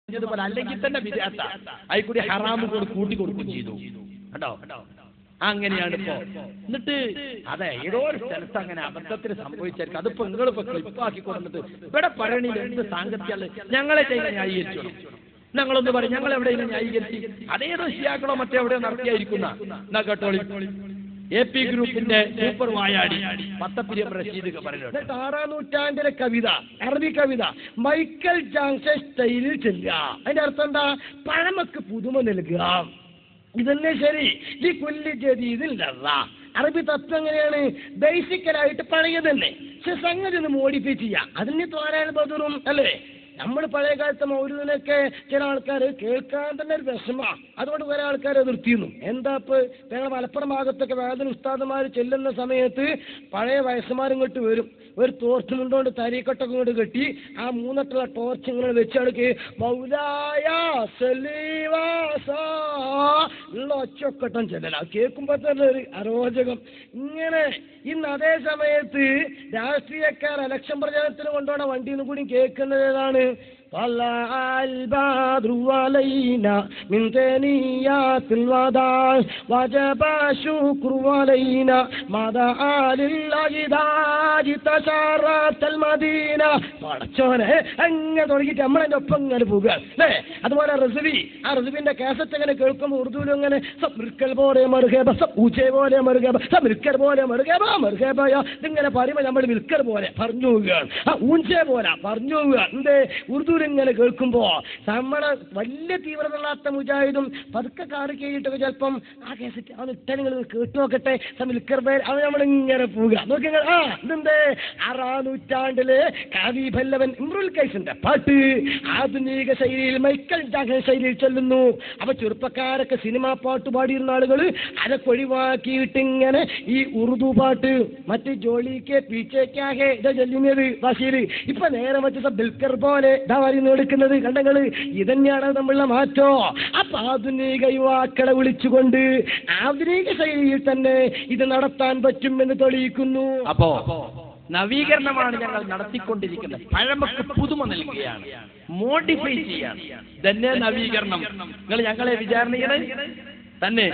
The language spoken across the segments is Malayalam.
പറഞ്ഞതുപോലെ അല്ലെങ്കിൽ തന്നെ വിദ്യാർത്ഥ അതിൽക്കൂടി ഹറാമ് കൂട്ടി കൊടുക്കുകയും ചെയ്തു കേട്ടോ. അങ്ങനെയാണ് ഇപ്പോ. എന്നിട്ട് അതെ ഏതോ ഒരു സ്ഥലത്ത് അങ്ങനെ അബദ്ധത്തിന് സംഭവിച്ചായിരിക്കും. അതിപ്പോ നിങ്ങളിപ്പോ ക്ലിപ്പാക്കി കൊടുത്തിട്ട് ഇവിടെ പറയണില്ല എന്ത് സാങ്കത്യമാണ്, ഞങ്ങളെ ചെയ്യുന്ന ന്യായീകരിച്ചു. ഞങ്ങളൊന്ന് പറയും ഞങ്ങൾ എവിടെയെങ്കിലും ന്യായീകരിച്ച് അതേതോ ഷിയാക്കളോ മറ്റെവിടെയോ നടത്തിയായിരിക്കുന്ന എന്നാ കേട്ടോളി. AP ഗ്രൂപ്പിന്റെ സൂപ്പർ വായാടി പത്തപ്പിരിയം റഷീദ് പറയുന്നത് 6-ാം നൂറ്റാണ്ടിലെ കവിത, അറബി കവിത മൈക്കൽ ജാക്സൺ സ്റ്റൈലിൽ ചെല്ലുക. അതിന്റെ അർത്ഥം എന്താ? പഴമക്ക് പുതുമ നൽകുക. ഇതന്നെ ശരി. ഈ കുല്ലി ജദീദില്ല. അറബി തത്വം എങ്ങനെയാണ്? ബേസിക്കലായിട്ട് പഴയത് തന്നെ, പക്ഷെ സംഗതി ഒന്ന് മോഡിഫൈ ചെയ്യാം. അതിന് തോരാൻ ബദറും അല്ലേ. നമ്മൾ പഴയ കാലത്തെ മൗലൂദിനൊക്കെ ചില ആൾക്കാർ കേൾക്കാൻ തന്നെ ഒരു വിഷമ, അതുകൊണ്ട് കുറെ ആൾക്കാർ എതിർത്തിരുന്നു. എന്താ ഇപ്പൊ ഞങ്ങൾ മലപ്പുറം ഭാഗത്തൊക്കെ വേദന ഉസ്താദുമാർ ചെല്ലുന്ന സമയത്ത് പഴയ വയസ്സന്മാരും ഇങ്ങോട്ട് വരും, ഒരു ടോർച്ച് കൊണ്ടുകൊണ്ട് തരീക്കൊട്ടൊക്കെ ഇങ്ങോട്ട് കെട്ടി ആ 3 അട്ടുള്ള ടോർച്ച് ഇങ്ങനെ വെച്ചടുക്ക് മൗലായ ഉള്ള ഒച്ചൊക്കെട്ടം ചെല്ലല. കേൾക്കുമ്പോ തന്നെ ഒരു അരോചകം. ഇങ്ങനെ ഇന്ന് അതേ സമയത്ത് രാഷ്ട്രീയക്കാർ ഇലക്ഷൻ പ്രചാരണത്തിന് കൊണ്ടുപോണ വണ്ടിയിൽ നിന്ന് കൂടി കേൾക്കുന്നത് ഏതാണ്? طلع البدر علينا من ثنيات الوداع وجب الشكر علينا ما دعا لله تشرفت المدينة. പടച്ചോനെ അങ്ങനെ തുടങ്ങിയിട്ട് നമ്മളതിൻ്റെ ഒപ്പം ഇങ്ങനെ പോകുക അല്ലേ. അതുപോലെ റസുവി, ആ റസുവിന്റെ കാസറ്റ് അങ്ങനെ കേൾക്കുമ്പോൾ ഉറുദുവിലും അങ്ങനെ സബ്രിക്കൽ പോലെ മറുകേബ ഊച്ചെ പോലെ മറുകേബ സബ്രിക്കൽ പോലെ മറുകേബ മറുകേബയ ഇതിങ്ങനെ പറയുമ്പോൾ നമ്മൾ വിൽക്കൽ പോലെ പറഞ്ഞു പോവുകയാണ്, ആ ഊഞ്ചെ പോലെ പറഞ്ഞു പോവുകയാണ്. എന്തേ ഉറുദുവിൽ ഇങ്ങനെ കേൾക്കുമ്പോ നമ്മളെ വലിയ തീവ്രതയില്ലാത്ത മുജാഹിദും പതുക്കെ കാറ് കഴിഞ്ഞിട്ടൊക്കെ ചിലപ്പം ആ കേസറ്റ് അവൻ ഇട്ട നിങ്ങൾ കേട്ടു നോക്കട്ടെ മിൽക്കർബേൽ അവൻ നമ്മളിങ്ങനെ പോവുക നോക്കി. ആ ഇതെന്തേ 6-ാം നൂറ്റാണ്ടില് കാവി ഭല്ലവൻ ഇമ്രുൽ കൈസിന്റെ പാട്ട് ആധുനിക ശൈലിയിൽ മൈക്കൽ ജാക്സൺ ശൈലിയിൽ ചെല്ലുന്നു. അപ്പൊ ചെറുപ്പക്കാരൊക്കെ സിനിമാ പാട്ട് പാടിയിരുന്ന ആളുകൾ അതൊക്കെ ഒഴിവാക്കിയിട്ട് ഇങ്ങനെ ഈ ഉറുദു പാട്ട് മറ്റ് ജോലിക്ക് പീച്ചേക്കാകെ ഇതാ ചെല്ലുന്നത് ഭാഷയിൽ. ഇപ്പൊ നേരെ മറ്റേ ബിൽക്കർ പോലെ ഇതാ എടുക്കുന്നത് കണ്ടങ്ങള്. ഇതന്നെയാണ് നമ്മളുടെ മാറ്റോ. അപ്പൊ ആധുനിക യുവാക്കളെ വിളിച്ചുകൊണ്ട് ആധുനിക ശൈലിയിൽ തന്നെ ഇത് നടത്താൻ പറ്റും എന്ന് തെളിയിക്കുന്നു. അപ്പോ നവീകരണമാണ് ഞങ്ങൾ നടത്തിക്കൊണ്ടിരിക്കുന്നത്. പഴമക്ക് പുതുമ നൽകുകയാണ്, മോഡിഫൈ ചെയ്യാണ്. തന്നെ നവീകരണം. നിങ്ങൾ ഞങ്ങളെ വിചാരണ തന്നെ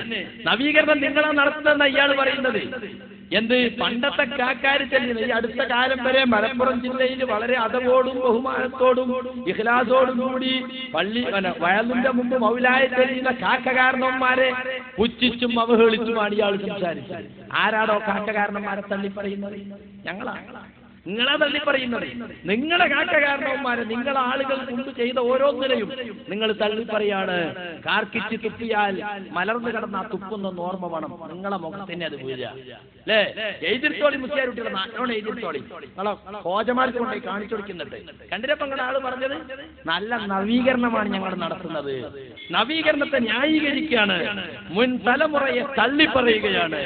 നവീകരണം നിങ്ങളാണ് നടത്തുന്നതെന്ന് ഇയാൾ പറയുന്നത്. എന്ത് പണ്ടത്തെ കാക്കാര് ചെല്ലുന്നത് ഈ അടുത്ത കാലം വരെ മലപ്പുറം ജില്ലയിൽ വളരെ അതവോടും ബഹുമാനത്തോടും ഇഖ്ലാസോടും കൂടി പള്ളി വയലിന്റെ മുമ്പ് മൗലായ ചെല്ലുന്ന കാക്കകാരണന്മാരെ പുച്ഛിച്ചും അവഹേളിച്ചുമാണ് ഇയാൾ സംസാരിച്ചത്. ആരാടോ കാക്കകാരണന്മാരെ തള്ളി പറയുന്നത്? ഞങ്ങളാണ്. നിങ്ങളെ തള്ളി പറയുന്നത്. നിങ്ങളെ കാക്കകാരണവന്മാരെ നിങ്ങളെ ആളുകൾ കൊണ്ട് ചെയ്ത ഓരോന്നിനെയും നിങ്ങൾ തള്ളി പറയാണ്. കാർക്കിച്ച് തുപ്പിയാൽ മലർന്നു കിടന്ന ആ തുപ്പുന്ന ഓർമ്മ വേണം. നിങ്ങളെ മുഖത്തന്നെ അത് വീഴുക അല്ലേ. എഴുതിർത്തോളി മുസ്ലിയാരുടെ നാട്ടോടെ എഴുതിർത്തോളി ഹോജമാർക്ക് കൊണ്ടുപോയി കാണിച്ചു കൊടുക്കുന്നുണ്ട്. കണ്ടിരപ്പം നിങ്ങളുടെ ആള് പറഞ്ഞത് നല്ല നവീകരണമാണ് ഞങ്ങൾ നടത്തുന്നത്. നവീകരണത്തെ ന്യായീകരിക്കുകയാണ്, മുൻ തലമുറയെ തള്ളി പറയുകയാണ്.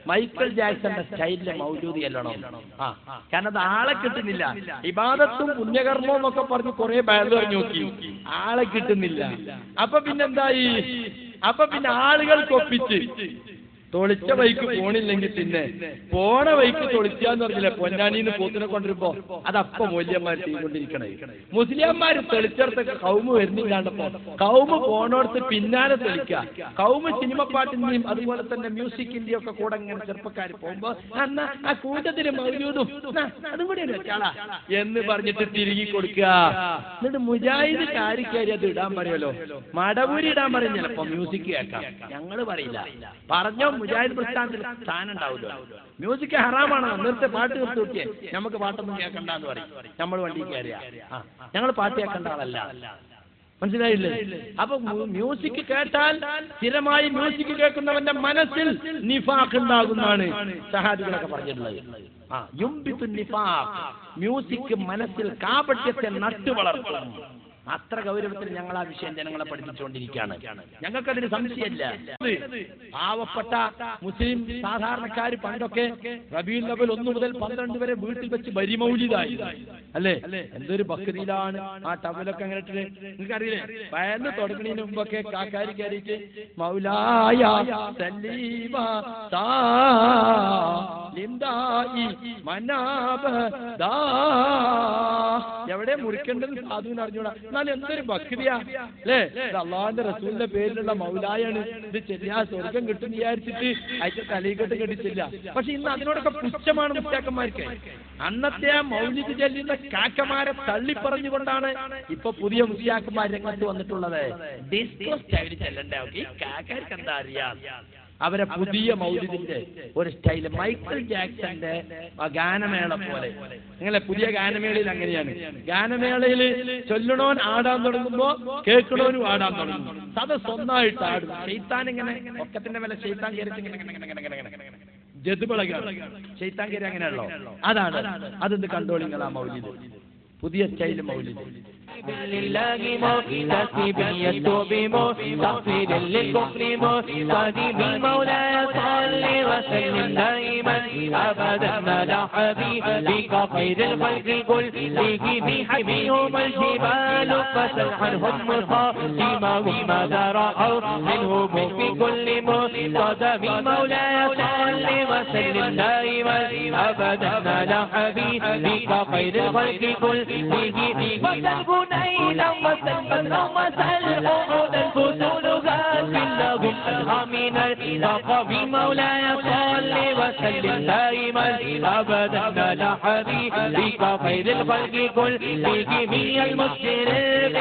മൈക്കൽ ജാക്സന്റെ സ്റ്റൈലിലെ മൗലൂദി അല്ലണം. കാരണം അത് ആളെ കിട്ടുന്നില്ല. ഇബാദത്തും പുണ്യകർമ്മവും എന്നൊക്കെ പറഞ്ഞ് കുറെ ബാഗ് പറഞ്ഞു നോക്കി, ആളെ കിട്ടുന്നില്ല. അപ്പൊ പിന്നെന്തായി? അപ്പൊ പിന്നെ ആളുകൾക്ക് ഒപ്പിച്ച് തൊളിച്ച വൈക്ക് പോണില്ലെങ്കിൽ പിന്നെ പോണ വൈക്ക് തൊളിച്ചാന്ന് പറഞ്ഞില്ലേ. പൊന്നാനിന്ന് പോത്തിനെ കൊണ്ടിരുമ്പോ അതപ്പൊ മൂല്യന്മാർ ചെയ്തുകൊണ്ടിരിക്കണേ. മുസ്ലിംമാര് തെളിച്ചെടുത്തൊക്കെ കൗമ് വരുന്നില്ലാണ്ടപ്പോ കൗമ് പോണോടത്ത് പിന്നാലെ തെളിക്കുക. കൗമ് സിനിമ പാട്ടിന്റെയും അതുപോലെ തന്നെ മ്യൂസിക്കിന്റെയും ഒക്കെ കൂടെ ഇങ്ങനെ ചെറുപ്പക്കാർ പോകുമ്പോ എന്നാ ആ കൂട്ടത്തിന് മൗലൂദും അതും കൂടി വെച്ചാളാ എന്ന് പറഞ്ഞിട്ട് തിരികെ കൊടുക്കുക. എന്നിട്ട് മുജാഹിദ് കാരിക്കാരി അത് ഇടാൻ പറയുമല്ലോ, മടവൂരി ഇടാൻ പറയും. ചിലപ്പോ മ്യൂസിക് കേൾക്കാം, ഞങ്ങള് പറയില്ല. പറഞ്ഞോ മുജാഹിദ് പ്രസ്ഥാനത്തിൽ സ്ഥാനം ഉണ്ടാവില്ല. മ്യൂസിക് ഹറാമാണ്, നിർത്തി പാട്ട് നിർത്തി നോക്കിയേ, നമുക്ക് പാട്ടൊന്നും കേൾക്കണ്ടെന്ന് പറയും. നമ്മൾ വണ്ടി കയറിയ ഞങ്ങൾ പാട്ട് കേൾക്കേണ്ട ആളല്ല. മനസ്സിലായില്ലേ? അപ്പൊ മ്യൂസിക് കേട്ടാൽ സ്ഥിരമായി മ്യൂസിക് കേൾക്കുന്നവന്റെ മനസ്സിൽ നിഫാഖ് ഉണ്ടാകുന്നതാണ് സഹാബികളൊക്കെ പറഞ്ഞിട്ടുള്ളത്. മ്യൂസിക് മനസ്സിൽ കാപട്യത്തെ നട്ടു വളർത്തും. അത്ര ഗൗരവത്തിൽ ഞങ്ങൾ ആ വിഷയം ജനങ്ങളെ പഠിപ്പിച്ചുകൊണ്ടിരിക്കുകയാണ്. ഞങ്ങൾക്കതിന് സംശയമില്ല. പാവപ്പെട്ട മുസ്ലിം സാധാരണക്കാർ പണ്ടൊക്കെ റബീഉൽ അവ്വൽ 1 മുതൽ 12 വരെ വീട്ടിൽ വെച്ച് ബരിമൗലിദായി അല്ലേ. എന്തൊരു ബക്രീലാണ് ആ ടവലൊക്കെ അങ്ങനെ ഇട്ടിട്ട്. നിങ്ങൾക്കറിയില്ലേ, വയന്ന് തുടങ്ങുന്നതിന് മുമ്പൊക്കെ കാക്കാരി കയറിയിട്ട് മൗലായ സല്ലീമ ലിംദായി മനാബ ദാ എവിടെ മുറിക്കേണ്ടത് സാധുവിന് അറിഞ്ഞൂടാ. എന്നാൽ എന്തൊരു ഭക്തിയാ അല്ലേ? അള്ളാഹുവിന്റെ റസൂലിന്റെ പേരിലുള്ള മൗലായാണ്, ഇത് ചെല്ലാ സ്വർഗം കിട്ടും വിചാരിച്ചിട്ട് അയച്ച തലീക്കെട്ട് കെട്ടിച്ചില്ല. പക്ഷെ ഇന്ന് അതിനോടൊക്കെ പുച്ഛമാണ് മുസ്ലിയാക്കന്മാർക്ക്. അന്നത്തെ ആ മൗലിദ് ചെല്ലുന്ന കാക്കമാരെ തള്ളിപ്പറഞ്ഞുകൊണ്ടാണ് ഇപ്പൊ പുതിയ മുസ്ലിയാക്കന്മാർ രംഗത്ത് വന്നിട്ടുള്ളത്. ഡിസ്കോ സ്റ്റൈൽ ചെല്ലണ്ടേ, ഈ കാക്കാർക്ക് എന്താ അറിയാം? അവരെ പുതിയ മൗലിദിന്റെ ഒരു സ്റ്റൈല് മൈക്കിൾ ജാക്സന്റെ ഗാനമേള പോലെ. നിങ്ങളെ പുതിയ ഗാനമേളയിൽ അങ്ങനെയാണ്. ഗാനമേളയിൽ ചൊല്ലണോൻ ആടാൻ തുടങ്ങുമ്പോ കേൾക്കണോനും ആടാൻ തുടങ്ങും. സദസ് ഒന്നായിട്ട് ആടും. ശൈത്താൻ ഇങ്ങനെ ഒക്കത്തിന്റെ മേലെ ശൈത്താൻ കയറി ജതുബളകാണ്. ശൈത്താൻ കയറി അങ്ങനെയല്ലോ. അതാണ് അതെന്ത് കണ്ടോളിങ്ങൾ ആ മൗലിദ്, പുതിയ സ്റ്റൈല് മൗലിദ്. لله محتسب يتوب مستغفر للكفر مستديم مولاي صل وسلم دائما ابدا على حبيبك خير الخلق كلهم بحبيهم الجبال فسل عنهم مصائبا وما رأوا منهم في كل مقتدم مولاي صل وسلم دائما ابدا على حبيبك خير الخلق كلهم إلى وسلم وسل أحد الفتولها كلهم ألها من الفقر مولاي صل وسلم دائما أبدا على حبيبك خير الخلق كلهم المشرق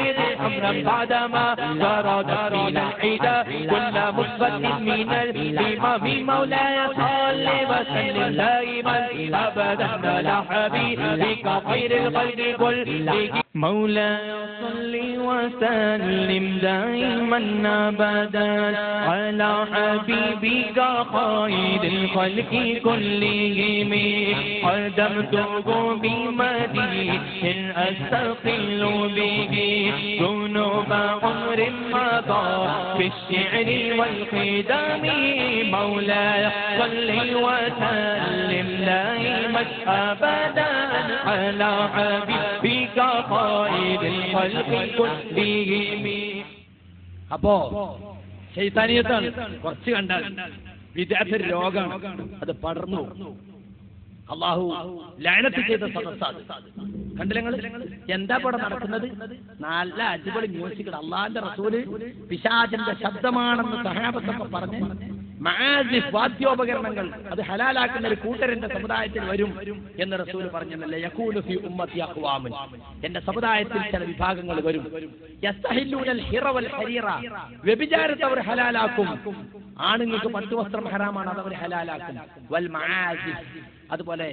أمرا بعدما فرد من الحدى كل مثبت من الإمام مولاي صل وسلم دائما أبدا على حبيبك خير الخلق كلهم مولاي صل وسلم دائما ابدا على حبيبك خير الخلق كلهم قدمته بمديح استقل به ذنوب عمر مضى في الشعر والخدام مولاي صل وسلم دائما ابدا على حبيبك അപ്പോ ശൈത്താനിയത്താണ്. കുറച്ച് കണ്ടാൽ വിദ്യാർത്ഥി രോഗമാണ്, അത് പടർന്നു. അള്ളാഹു ലഅനത്ത് ചെയ്ത സദസ്സാണ്. കണ്ടില്ല എന്താ ഇവിടെ നടക്കുന്നത്? നല്ല അടിപൊളി മ്യൂസിക്. അള്ളാഹിന്റെ റസൂല് പിശാചിന്റെ ശബ്ദമാണെന്ന് സഹാബത്തൊക്കെ പറഞ്ഞ് വാദ്യോപകരണങ്ങൾ അത് ഹലാലാക്കുന്ന ഒരു കൂട്ടരന്റെ സമുദായത്തിൽ വരും എന്ന് റസൂൽ പറഞ്ഞല്ലേ. യഖൂലു ഫീ ഉമ്മത്തി അഖ്വാമുൻ, എന്റെ സമുദായത്തിൽ ചില വിഭാഗങ്ങൾ വരും. യസ്തഹില്ലൂനൽ ഹിറ വൽ ഹരീറ, വ്യഭിചാരത്തെ അവർ ഹലാലാക്കും. ആണുങ്ങൾക്ക് പട്ടുവസ്ത്രം ഹറാമാണ്, അത് അവർ ഹലാലാക്കും. വൽ മആസിഫ്, അതുപോലെ